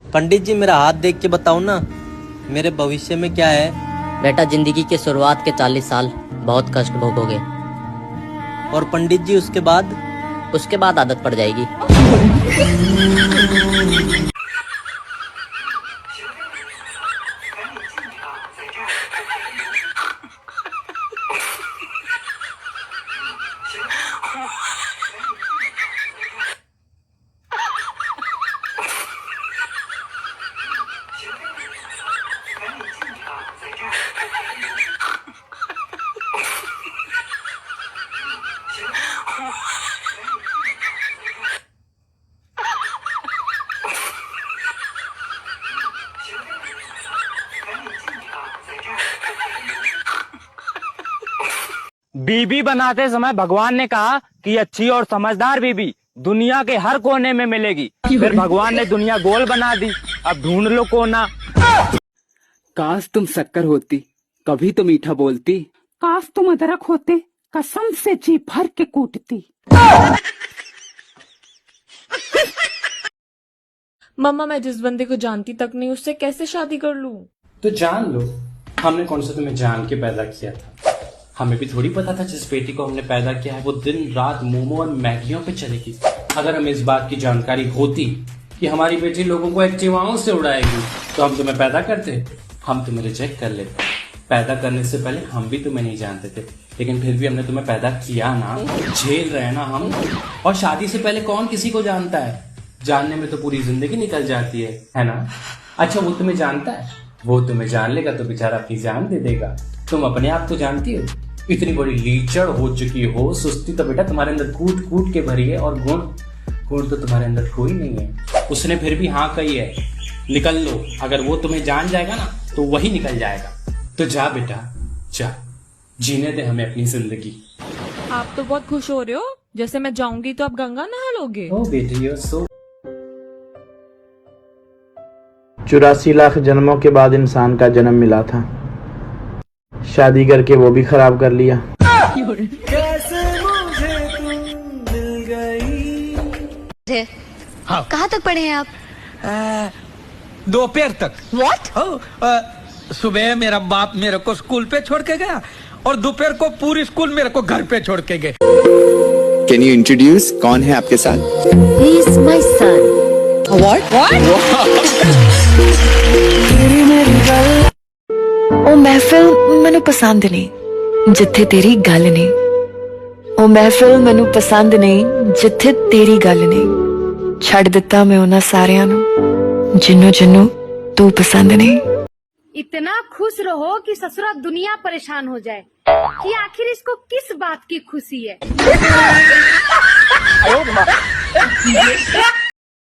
पंडित जी मेरा हाथ देख के बताओ ना, मेरे भविष्य में क्या है? बेटा, जिंदगी के शुरुआत के 40 साल बहुत कष्ट भोगोगे। और पंडित जी उसके बाद? उसके बाद आदत पड़ जाएगी। बीबी बनाते समय भगवान ने कहा कि अच्छी और समझदार बीबी दुनिया के हर कोने में मिलेगी। फिर भगवान ने दुनिया गोल बना दी, अब ढूंढ लो कोना। काश तुम शक्कर होती, कभी तो मीठा बोलती। काश तुम अदरक होते, कसम से जी भर के कूटती। मम्मा, मैं जिस बंदे को जानती तक नहीं, उससे कैसे शादी कर लूं? तो जान लो, हमने कौन सा तुम्हें जान के पैदा किया था? हमें भी थोड़ी पता था जिस बेटी को हमने पैदा किया है वो दिन रात मोमो और मैगियों पे चलेगी। अगर हमें इस बात की जानकारी होती कि हमारी बेटी लोगों को एक्टिवाओं से उड़ाएगी तो हम तुम्हें पैदा करते, हम तुम्हें रिजेक्ट कर लेते। पैदा करने से पहले हम भी तुम्हें नहीं जानते थे, लेकिन फिर भी हमने तुम्हें पैदा किया ना, झेल रहे ना हम। और शादी से पहले कौन किसी को जानता है? जानने में तो पूरी जिंदगी निकल जाती है ना? अच्छा, वो तुम्हें जानता है? वो तुम्हें जान लेगा तो बेचारा अपनी जान दे देगा। तुम अपने आप तो जानती हो, इतनी बड़ी लीचड़ हो चुकी हो। सुस्ती तो बेटा तुम्हारे अंदर कूट कूट के भरी है, और गुण तो तुम्हारे अंदर कोई नहीं है। उसने फिर भी हाँ कही है, निकल लो। अगर वो तुम्हें जान जाएगा ना तो वही निकल जाएगा। तो जा बेटा जा, जीने दे हमें अपनी जिंदगी। आप तो बहुत खुश हो रहे हो, जैसे मैं जाऊंगी तो आप गंगा नहा लोगे। ओ बेटी, यू आर सो। 84 लाख जन्मों के बाद इंसान का जन्म मिला था, शादी करके वो भी खराब कर लिया। कैसे मुझे तुम मिल गई। हाँ। कहाँ तक पढ़े हैं आप? दोपहर तक। What? सुबह मेरा बाप मेरे को स्कूल पे छोड़ के गया और दोपहर को पूरी स्कूल मेरे को घर पे छोड़ के गए। कैन यू इंट्रोड्यूस कौन है आपके साथ? He is my son. What? ਉਹ ਮਹਿਫਿਲ ਮੈਨੂੰ ਪਸੰਦ ਨਹੀਂ ਜਿੱਥੇ ਤੇਰੀ ਗੱਲ ਨਹੀਂ। ਉਹ ਮਹਿਫਿਲ ਮੈਨੂੰ ਪਸੰਦ ਨਹੀਂ ਜਿੱਥੇ ਤੇਰੀ ਗੱਲ ਨਹੀਂ। ਛੱਡ ਦਿੱਤਾ ਮੈਂ ਉਹਨਾਂ ਸਾਰਿਆਂ ਨੂੰ ਜਿੰਨੂੰ ਤੂੰ पसंद नहीं। इतना खुश रहो कि ससुरा दुनिया परेशान हो जाए कि आखिर इसको किस बात की खुशी है।